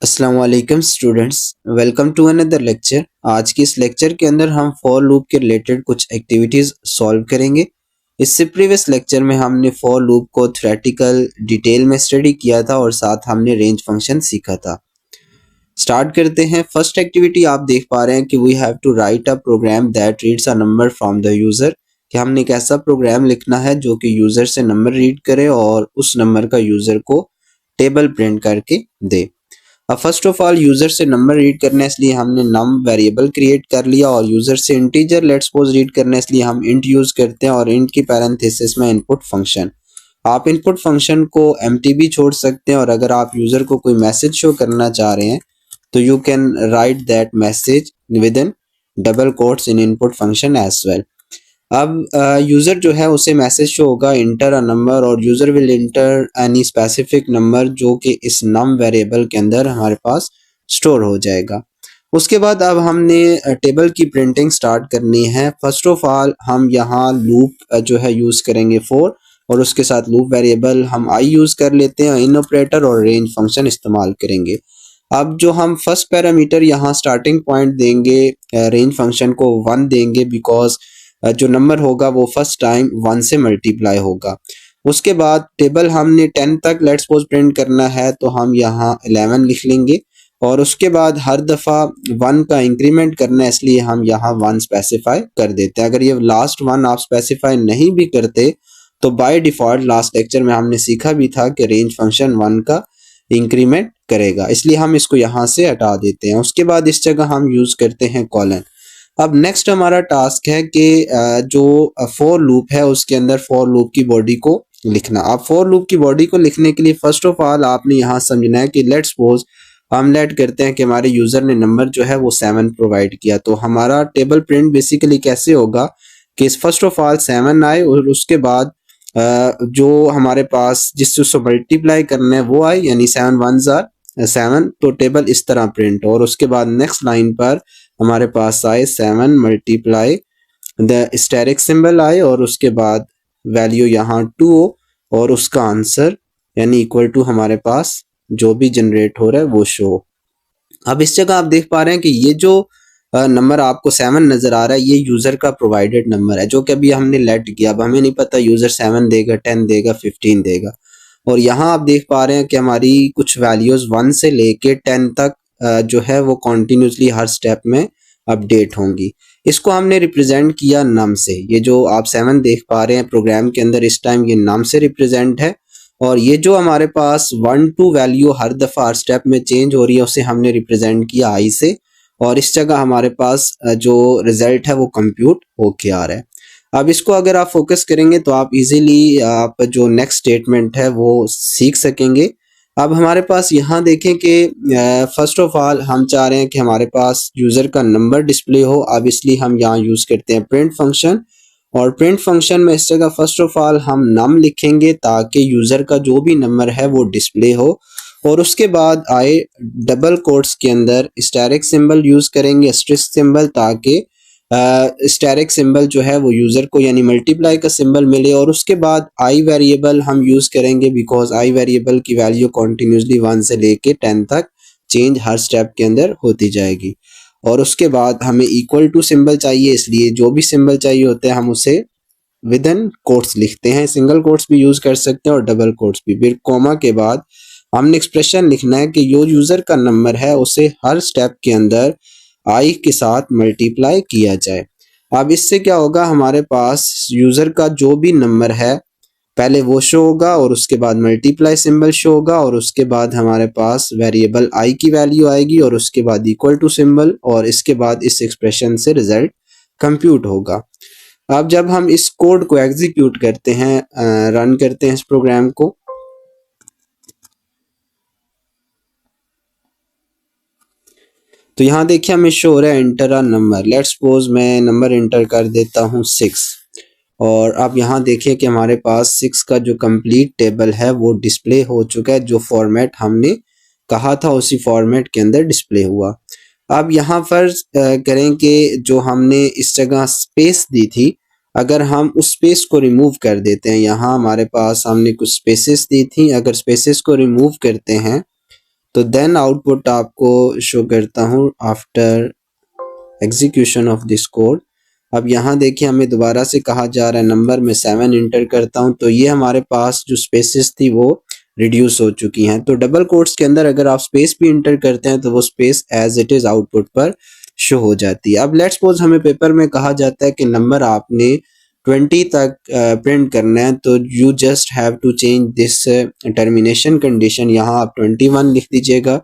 अस्सलाम वालेकुम students, welcome to another lecture. आज की इस लेक्चर के अंदर हम फॉर लूप के रिलेटेड कुछ एक्टिविटीज सॉल्व करेंगे। इससे प्रीवियस लेक्चर में हमने फॉर लूप को थ्योरेटिकल डिटेल में स्टडी किया था और साथ हमने रेंज फंक्शन सीखा था। स्टार्ट करते हैं। फर्स्ट एक्टिविटी आप देख पा रहे हैं कि we have to write a program that reads a number from the user, कि हमने एक ऐसा प्रोग्राम लिखना है जो कि यूजर से नंबर रीड करे और उस नंबर का यूजर को टेबल प्रिंट करके दे। अब फर्स्ट ऑफ ऑल यूजर से नंबर रीड करने इसलिए हमने num वेरिएबल क्रिएट कर लिया और यूजर से इंटीजर लेट्स सपोज रीड करने इसलिए हम int यूज करते हैं और int की पैरेंथेसिस में इनपुट फंक्शन। आप इनपुट फंक्शन को एम्प्टी भी छोड़ सकते हैं और अगर आप यूजर को कोई मैसेज शो करना चाह रहे हैं तो you can write that message with in double quotes in input function as well. अब यूजर जो है उसे मैसेज शो होगा इंटर अ नंबर और user will enter any specific number जो कि इस नम वेरिएबल के अंदर हमारे पास स्टोर हो जाएगा। उसके बाद अब हमने टेबल की प्रिंटिंग स्टार्ट करनी है। फर्स्ट ऑफ ऑल हम यहाँ लूप जो है यूज करेंगे फॉर और उसके साथ लूप वेरिएबल हम आई यूज कर लेते हैं, इन ऑपरेटर और रेंज फंक्शन इस्तेमाल करेंगे। अब जो हम फर्स्ट पैरामीटर यहाँ स्टार्टिंग पॉइंट देंगे रेंज फंक्शन को 1 देंगे बिकॉज जो नंबर होगा वो फर्स्ट टाइम 1 से मल्टीप्लाई होगा। उसके बाद टेबल हमने 10 तक लेट्स सपोज प्रिंट करना है तो हम यहाँ 11 लिख लेंगे और उसके बाद हर दफ़ा 1 का इंक्रीमेंट करना है इसलिए हम यहाँ 1 स्पेसिफाई कर देते हैं। अगर ये लास्ट 1 आप स्पेसिफाई नहीं भी करते तो बाय डिफ़ॉल्ट लास्ट लेक्चर में हमने सीखा भी था कि रेंज फंक्शन 1 का इंक्रीमेंट करेगा, इसलिए हम इसको यहाँ से हटा देते हैं। उसके बाद इस जगह हम यूज़ करते हैं कॉलन। अब नेक्स्ट हमारा टास्क है कि जो फॉर लूप है उसके अंदर फॉर लूप की बॉडी को लिखना। अब फॉर लूप की बॉडी को लिखने के लिए फर्स्ट ऑफ ऑल आपने यहाँ समझना है कि लेट्स सपोज हम लेट करते हैं कि हमारे यूजर ने नंबर जो है वो 7 प्रोवाइड किया, तो हमारा टेबल प्रिंट बेसिकली कैसे होगा कि फर्स्ट ऑफ ऑल 7 आए और उसके बाद जो हमारे पास जिससे उसको मल्टीप्लाई करना है वो आए, यानी 7 1s आर 7, तो टेबल इस तरह प्रिंट हो और उसके बाद नेक्स्ट लाइन पर हमारे पास आए 7 मल्टीप्लाई द स्टेरिक सिंबल आए और उसके बाद वैल्यू यहाँ 2 हो और उसका आंसर यानी इक्वल टू हमारे पास जो भी जनरेट हो रहा है वो शो। अब इस जगह आप देख पा रहे हैं कि ये जो नंबर आपको 7 नजर आ रहा है ये यूजर का प्रोवाइडेड नंबर है जो कि अभी हमने लेट किया। अब हमें नहीं पता यूजर 7 देगा, 10 देगा, 15 देगा। और यहाँ आप देख पा रहे हैं कि हमारी कुछ वैल्यूज 1 से लेके 10 तक जो है वो कॉन्टिन्यूसली हर स्टेप में अपडेट होंगी। इसको हमने रिप्रेजेंट किया नम से। ये जो आप 7 देख पा रहे हैं प्रोग्राम के अंदर इस टाइम ये नम से रिप्रेजेंट है और ये जो हमारे पास 1 2 वैल्यू हर दफा हर स्टेप में चेंज हो रही है उसे हमने रिप्रेजेंट किया आई से और इस जगह हमारे पास जो रिजल्ट है वो कंप्यूट होके आ रहा है। अब इसको अगर आप फोकस करेंगे तो आप इजीली आप जो नेक्स्ट स्टेटमेंट है वो सीख सकेंगे। अब हमारे पास यहाँ देखें कि फर्स्ट ऑफ ऑल हम चाह रहे हैं कि हमारे पास यूज़र का नंबर डिस्प्ले हो। अब इसलिए हम यहाँ यूज़ करते हैं प्रिंट फंक्शन और प्रिंट फंक्शन में इस जगह फर्स्ट ऑफ ऑल हम नम लिखेंगे ताकि यूज़र का जो भी नंबर है वो डिस्प्ले हो और उसके बाद आए डबल कोट्स के अंदर स्टैरिक सिंबल यूज़ करेंगे, एस्टेरिस्क सिंबल, ताकि स्टैरिक सिंबल जो है वो यूज़र को यानी मल्टीप्लाई का सिंबल मिले और उसके बाद आई वेरिएबल हम यूज़ करेंगे बिकॉज आई वेरिएबल की वैल्यू कॉन्टिन्यूसली 1 से लेके 10 तक चेंज हर स्टेप के अंदर होती जाएगी। और उसके बाद हमें इक्वल टू सिंबल चाहिए इसलिए जो भी सिंबल चाहिए होते हैं हम उसे विद इन कोट्स लिखते हैं। सिंगल कोट्स भी यूज़ कर सकते हैं और डबल कोट्स भी। फिर कोमा के बाद हमने एक्सप्रेशन लिखना है कि जो यूज़र का नंबर है उसे हर स्टेप के अंदर आई के साथ मल्टीप्लाई किया जाए। अब इससे क्या होगा, हमारे पास यूज़र का जो भी नंबर है पहले वो शो होगा और उसके बाद मल्टीप्लाई सिंबल शो होगा और उसके बाद हमारे पास वेरिएबल आई की वैल्यू आएगी और उसके बाद इक्वल टू सिंबल और इसके बाद इस एक्सप्रेशन से रिजल्ट कंप्यूट होगा। अब जब हम इस कोड को एग्जीक्यूट करते हैं, रन करते हैं इस प्रोग्राम को, तो यहाँ देखिए हमें शो हो रहा है inter a number. Let's suppose मैं नंबर इंटर कर देता हूँ 6 और अब यहाँ देखिए कि हमारे पास 6 का जो कंप्लीट टेबल है वो डिस्प्ले हो चुका है। जो फॉर्मेट हमने कहा था उसी फॉर्मेट के अंदर डिस्प्ले हुआ। अब यहाँ फर्ज करें कि जो हमने इस जगह स्पेस दी थी अगर हम उस स्पेस को रिमूव कर देते हैं, यहाँ हमारे पास हमने कुछ स्पेसेस दी थी, अगर स्पेसेस को रिमूव करते हैं तो देन आउटपुट आपको शो करता हूँ after execution of this code. अब यहाँ देखिए हमें दोबारा से कहा जा रहा है नंबर में 7 इंटर करता हूँ, तो ये हमारे पास जो स्पेसेस थी वो रिड्यूस हो चुकी हैं। तो डबल कोट्स के अंदर अगर आप स्पेस भी इंटर करते हैं तो वो space as it is output पर शो हो जाती है। अब लेट्स सपोज हमें पेपर में कहा जाता है कि नंबर आपने 20 तक प्रिंट करना है, तो you just have to change this termination condition, यहाँ आप 21 लिख दीजिएगा।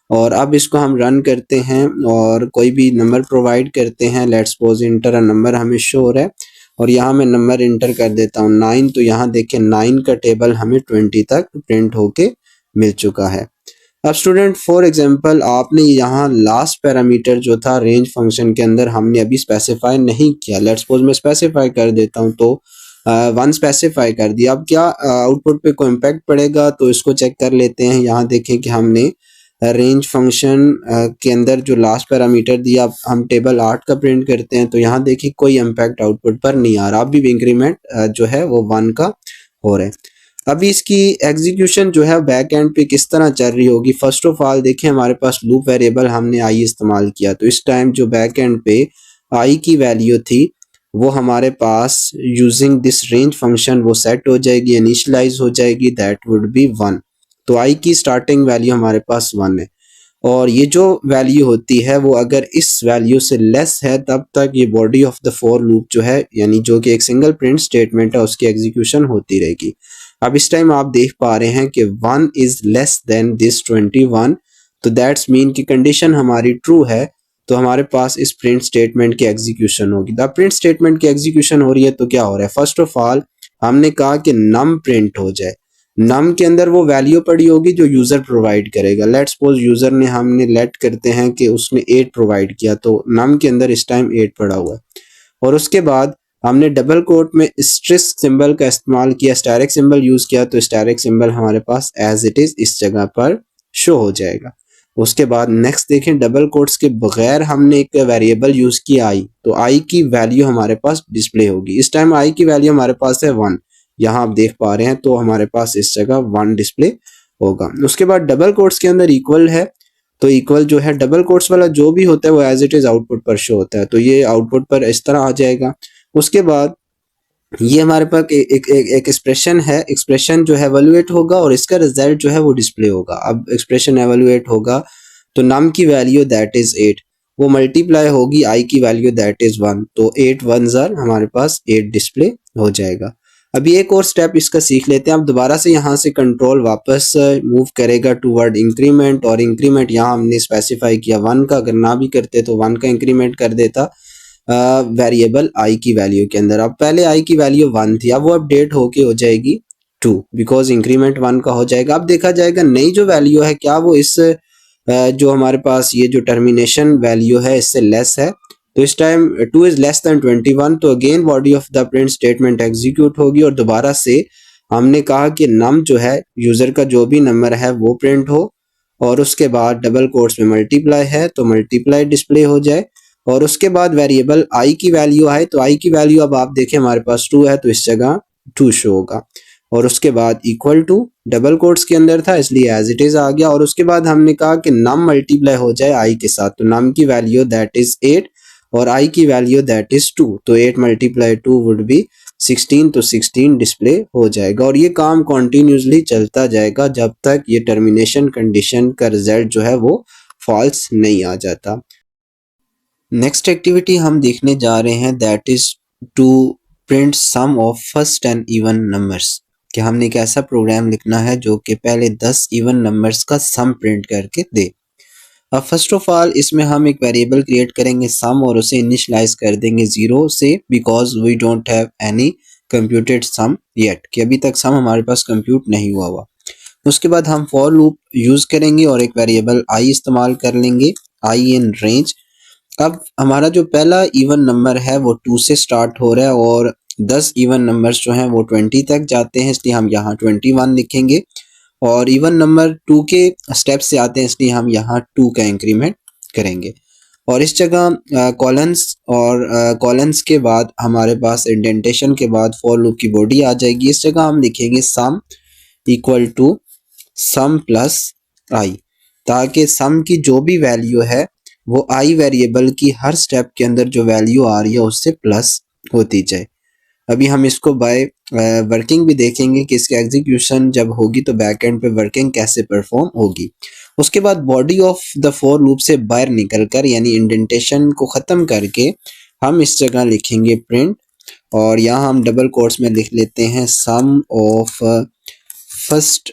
और अब इसको हम रन करते हैं और कोई भी नंबर प्रोवाइड करते हैं। Let's suppose inter a number हमें शो हो रहा है और यहाँ मैं नंबर इंटर कर देता हूँ 9, तो यहाँ देखिए 9 का टेबल हमें 20 तक प्रिंट होके मिल चुका है। अब स्टूडेंट फॉर एग्जांपल आपने यहाँ लास्ट पैरामीटर जो था रेंज फंक्शन के अंदर हमने अभी स्पेसिफाई नहीं किया। लेट्स सपोज मैं स्पेसिफाई कर देता हूँ, तो 1 स्पेसिफाई कर दिया। अब क्या आउटपुट पे कोई इम्पैक्ट पड़ेगा, तो इसको चेक कर लेते हैं। यहाँ देखें कि हमने रेंज फंक्शन के अंदर जो लास्ट पैरामीटर दिया, हम टेबल 8 का प्रिंट करते हैं, तो यहाँ देखिए कोई इम्पैक्ट आउटपुट पर नहीं आ रहा। अभी भी इंक्रीमेंट जो है वो 1 का हो रहा है। अभी इसकी एग्जीक्यूशन जो है बैक एंड पे किस तरह चल रही होगी। फर्स्ट ऑफ ऑल देखिए हमारे पास लूप वेरिएबल हमने आई इस्तेमाल किया, तो इस टाइम जो बैक एंड पे आई की वैल्यू थी वो हमारे पास यूजिंग दिस रेंज फंक्शन वो सेट हो जाएगी, इनिशियलाइज हो जाएगी, दैट वुड बी 1। तो आई की स्टार्टिंग वैल्यू हमारे पास 1 है और ये जो वैल्यू होती है वो अगर इस वैल्यू से लेस है तब तक ये body of the for loop जो है, यानी जो कि एक सिंगल प्रिंट स्टेटमेंट है, उसकी एग्जीक्यूशन होती रहेगी। अब इस टाइम आप देख पा रहे हैं कि 1 इज लेस देन दिस 21, तो दैट्स मीन की कंडीशन हमारी ट्रू है, तो हमारे पास इस प्रिंट स्टेटमेंट की एग्जीक्यूशन होगी। द प्रिंट स्टेटमेंट की एग्जीक्यूशन हो रही है तो क्या हो रहा है, फर्स्ट ऑफ ऑल हमने कहा कि नम प्रिंट हो जाए। नम के अंदर वो वैल्यू पड़ी होगी जो यूजर प्रोवाइड करेगा। लेट्स सपोज यूजर ने हमने लेट करते हैं कि उसने 8 प्रोवाइड किया, तो नम के अंदर इस टाइम 8 पड़ा हुआ है। और उसके बाद हमने डबल कोट में स्ट्रिस्क सिंबल का इस्तेमाल किया, स्टैरिक सिंबल यूज किया, तो स्टैरिक सिंबल हमारे पास एज इट इज इस जगह पर शो हो जाएगा। उसके बाद नेक्स्ट देखें, डबल कोट्स के बगैर हमने एक वेरिएबल यूज किया आई, तो आई की वैल्यू हमारे पास डिस्प्ले होगी। इस टाइम आई की वैल्यू हमारे पास है 1, यहाँ आप देख पा रहे हैं, तो हमारे पास इस जगह 1 डिस्प्ले होगा। उसके बाद डबल कोट्स के अंदर इक्वल है, तो इक्वल जो है डबल कोट्स वाला जो भी होता है वो एज इट इज आउटपुट पर शो होता है, तो ये आउटपुट पर इस तरह आ जाएगा। उसके बाद ये हमारे पास एक एक्सप्रेशन है, एक्सप्रेशन जो है एवेलुएट होगा और इसका रिजल्ट जो है वो डिस्प्ले होगा। अब एक्सप्रेशन एवेलुएट होगा तो नम की वैल्यू दैट इज 8 वो मल्टीप्लाई होगी आई की वैल्यू दैट इज 1, तो 8 1s आर हमारे पास 8 डिस्प्ले हो जाएगा। अभी एक और स्टेप इसका सीख लेते हैं। अब दोबारा से यहाँ से कंट्रोल वापस मूव करेगा टूवर्ड इंक्रीमेंट, और इंक्रीमेंट यहाँ हमने स्पेसिफाई किया 1 का, अगर ना भी करते तो 1 का इंक्रीमेंट कर देता वेरिएबल आई की वैल्यू के अंदर। अब पहले आई की वैल्यू 1 थी, अब वो अपडेट होके हो जाएगी 2, बिकॉज इंक्रीमेंट 1 का हो जाएगा। अब देखा जाएगा नई जो वैल्यू है क्या वो इस जो हमारे पास ये जो टर्मिनेशन वैल्यू है इससे लेस है, तो इस टाइम 2 इज लेस देन 21, तो again body of the print statement execute होगी और दोबारा से हमने कहा कि नम जो है यूजर का जो भी नंबर है वो प्रिंट हो, और उसके बाद डबल कोट्स में मल्टीप्लाई है तो मल्टीप्लाई डिस्प्ले हो जाए, और उसके बाद वेरिएबल आई की वैल्यू आए, तो आई की वैल्यू अब आप देखें हमारे पास 2 है, तो इस जगह 2 शो होगा। और उसके बाद इक्वल टू डबल कोट्स के अंदर था इसलिए एज इट इज आ गया, और उसके बाद हमने कहा कि नम मल्टीप्लाई हो जाए आई के साथ, तो नम की वैल्यू दैट इज 8 और आई की वैल्यू दैट इज 2, तो 8 मल्टीप्लाई 2 वुड बी 16, तो 16 डिस्प्ले हो जाएगा। और ये काम कॉन्टिन्यूसली चलता जाएगा जब तक ये टर्मिनेशन कंडीशन का रिजल्ट जो है वो फॉल्स नहीं आ जाता। नेक्स्ट एक्टिविटी हम देखने जा रहे हैं that is to print sum of first and even numbers, कि हमने एक ऐसा प्रोग्राम लिखना है जो कि पहले 10 इवन नंबर्स का सम प्रिंट करके दे। अब फर्स्ट ऑफ ऑल इसमें हम एक वेरिएबल क्रिएट करेंगे सम और उसे इनिशियलाइज कर देंगे 0 से, because we don't have any computed sum yet, कि अभी तक सम हमारे पास कंप्यूट नहीं हुआ हुआ। उसके बाद हम फॉर लूप यूज करेंगे और एक वेरिएबल आई इस्तेमाल कर लेंगे, आई इन रेंज। अब हमारा जो पहला इवन नंबर है वो 2 से स्टार्ट हो रहा है और 10 इवन नंबर्स जो हैं वो 20 तक जाते हैं, इसलिए हम यहाँ 21 लिखेंगे, और इवन नंबर 2 के स्टेप से आते हैं इसलिए हम यहाँ 2 का इंक्रीमेंट करेंगे। और इस जगह कॉलन्स और कॉलन्स के बाद हमारे पास इंडेंटेशन के बाद फॉर लूप की बॉडी आ जाएगी। इस जगह हम लिखेंगे sum equal to sum plus i, ताकि सम की जो भी वैल्यू है वो आई वेरिएबल की हर स्टेप के अंदर जो वैल्यू आ रही है उससे प्लस होती जाए। अभी हम इसको बाय वर्किंग भी देखेंगे कि इसका एग्जीक्यूशन जब होगी तो बैक एंड पे वर्किंग कैसे परफॉर्म होगी। उसके बाद body of the for loop से बाहर निकलकर यानी इंडेंटेशन को ख़त्म करके हम इस जगह लिखेंगे प्रिंट, और यहाँ हम डबल कोट्स में लिख लेते हैं सम ऑफ फर्स्ट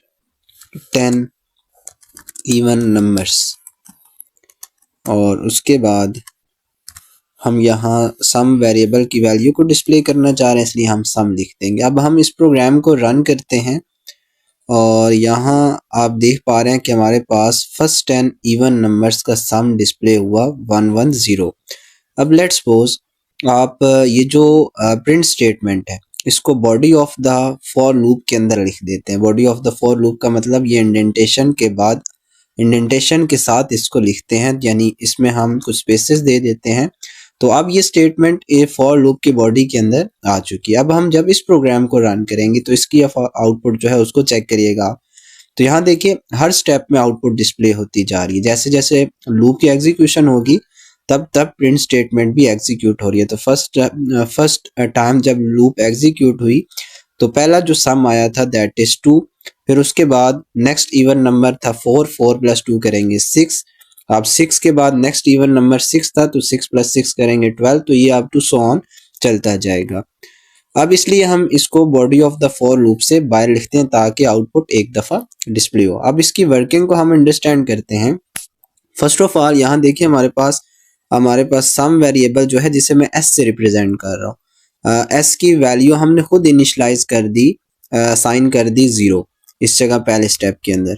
10 इवन नंबर्स, और उसके बाद हम यहाँ सम वेरिएबल की वैल्यू को डिस्प्ले करना चाह रहे हैं इसलिए हम सम लिख देंगे। अब हम इस प्रोग्राम को रन करते हैं और यहाँ आप देख पा रहे हैं कि हमारे पास फर्स्ट 10 इवन नंबर्स का सम डिस्प्ले हुआ 110। अब लेट्स सपोज आप ये जो प्रिंट स्टेटमेंट है इसको body of the for loop के अंदर लिख देते हैं। Body of the for loop का मतलब ये इंडेंटेशन के बाद इंडेंटेशन के साथ इसको लिखते हैं, यानी इसमें हम कुछ स्पेसेस दे देते हैं। तो अब ये स्टेटमेंट ए फॉर लूप की बॉडी के अंदर आ चुकी है। अब हम जब इस प्रोग्राम को रन करेंगे तो इसकी आउटपुट जो है उसको चेक करिएगा। तो यहाँ देखिए हर स्टेप में आउटपुट डिस्प्ले होती जा रही है। जैसे जैसे लूप की एग्जीक्यूशन होगी तब तब प्रिंट स्टेटमेंट भी एग्जीक्यूट हो रही है। तो फर्स्ट टाइम जब लूप एग्जीक्यूट हुई तो पहला जो सम आया था दैट इज 2, फिर उसके बाद नेक्स्ट इवन नंबर था 4, 4 + 2 करेंगे 6। अब 6 के बाद नेक्स्ट इवन नंबर 6 था तो 6 + 6 करेंगे 12, तो ये अप टू सो ऑन चलता जाएगा। अब इसलिए हम इसको body of the for loop से बाहर लिखते हैं ताकि आउटपुट एक दफ़ा डिस्प्ले हो। अब इसकी वर्किंग को हम अंडरस्टैंड करते हैं। फर्स्ट ऑफ ऑल यहाँ देखिए हमारे पास सम वेरिएबल जो है जिसे मैं एस से रिप्रेजेंट कर रहा हूँ, एस की वैल्यू हमने खुद इनिशलाइज कर दी, साइन कर दी 0 इस जगह पहले स्टेप के अंदर।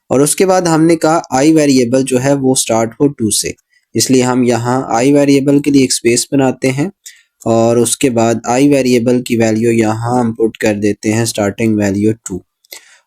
और उसके बाद हमने कहा आई वेरिएबल जो है वो स्टार्ट हो 2 से, इसलिए हम यहाँ आई वेरिएबल के लिए एक स्पेस बनाते हैं और उसके बाद आई वेरिएबल की वैल्यू यहाँ हम पुट कर देते हैं स्टार्टिंग वैल्यू 2।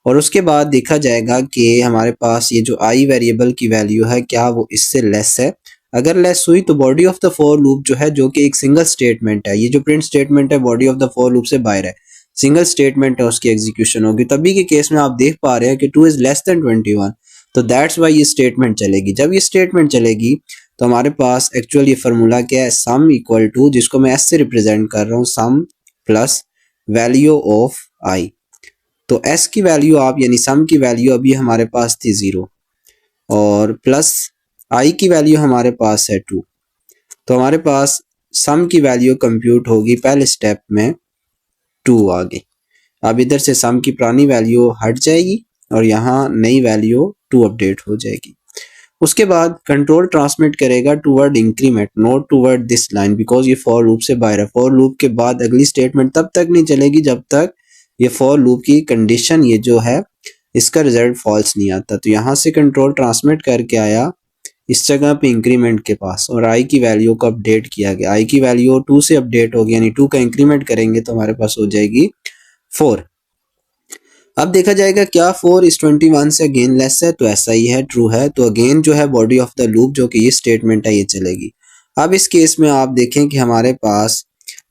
और उसके बाद देखा जाएगा कि हमारे पास ये जो आई वेरिएबल की वैल्यू है क्या वो इससे लेस है। अगर लेस हुई तो body of the for loop जो है, जो कि एक सिंगल स्टेटमेंट है, ये जो प्रिंट स्टेटमेंट है body of the for loop से बाहर है, सिंगल स्टेटमेंट है, उसकी एग्जीक्यूशन होगी। तभी के केस में आप देख पा रहे हैं कि 2 इज लेस देन 21, तो दैट्स वाई ये स्टेटमेंट चलेगी। जब ये स्टेटमेंट चलेगी तो हमारे पास एक्चुअल ये फार्मूला क्या है, सम इक्वल टू, जिसको मैं एस से रिप्रेजेंट कर रहा हूँ, सम प्लस वैल्यू ऑफ आई। तो एस की वैल्यू आप यानी सम की वैल्यू अभी हमारे पास थी 0 और प्लस आई की वैल्यू हमारे पास है 2, तो हमारे पास सम की वैल्यू कंप्यूट होगी पहले स्टेप में 2 आ गई। अब इधर से सम की पुरानी वैल्यू हट जाएगी और यहाँ नई वैल्यू 2 अपडेट हो जाएगी। उसके बाद कंट्रोल ट्रांसमिट करेगा toward increment, not toward this line, because ये फॉर लूप से बाहर है। फॉर लूप के बाद अगली स्टेटमेंट तब तक नहीं चलेगी जब तक ये फॉर लूप की कंडीशन ये जो है इसका रिजल्ट फॉल्स नहीं आता। तो यहाँ से कंट्रोल ट्रांसमिट करके आया इस जगह पे इंक्रीमेंट के पास और आई की वैल्यू को अपडेट किया गया। आई की वैल्यू 2 से अपडेट होगी, यानी 2 का इंक्रीमेंट करेंगे तो हमारे पास हो जाएगी 4। अब देखा जाएगा क्या 4 इस 21 से अगेन लेस है, तो ऐसा ही है, ट्रू है। तो अगेन जो है बॉडी ऑफ द लूप जो कि ये स्टेटमेंट है ये चलेगी। अब इस केस में आप देखें कि हमारे पास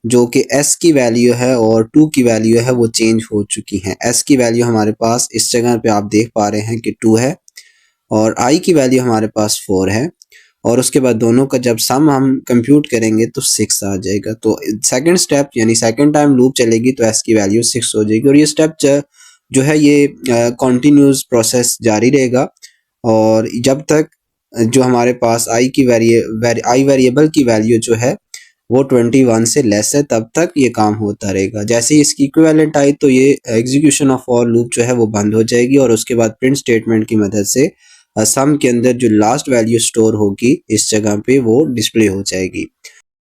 जो कि s की वैल्यू है और 2 की वैल्यू है वो चेंज हो चुकी हैं। s की वैल्यू हमारे पास इस जगह पे आप देख पा रहे हैं कि 2 है और i की वैल्यू हमारे पास 4 है, और उसके बाद दोनों का जब सम हम कंप्यूट करेंगे तो 6 आ जाएगा। तो सेकंड स्टेप यानी सेकंड टाइम लूप चलेगी तो s की वैल्यू 6 हो जाएगी। और ये स्टेप जो है ये कॉन्टिन्यूस प्रोसेस जारी रहेगा और जब तक जो हमारे पास आई वेरिएबल की वैल्यू जो है वो 21 से लेस है तब तक ये काम होता रहेगा। जैसे ही इसकी इक्विवेलेंट आई तो ये एग्जीक्यूशन ऑफ फॉर लूप जो है वो बंद हो जाएगी और उसके बाद प्रिंट स्टेटमेंट की मदद से सम के अंदर जो लास्ट वैल्यू स्टोर होगी इस जगह पे वो डिस्प्ले हो जाएगी।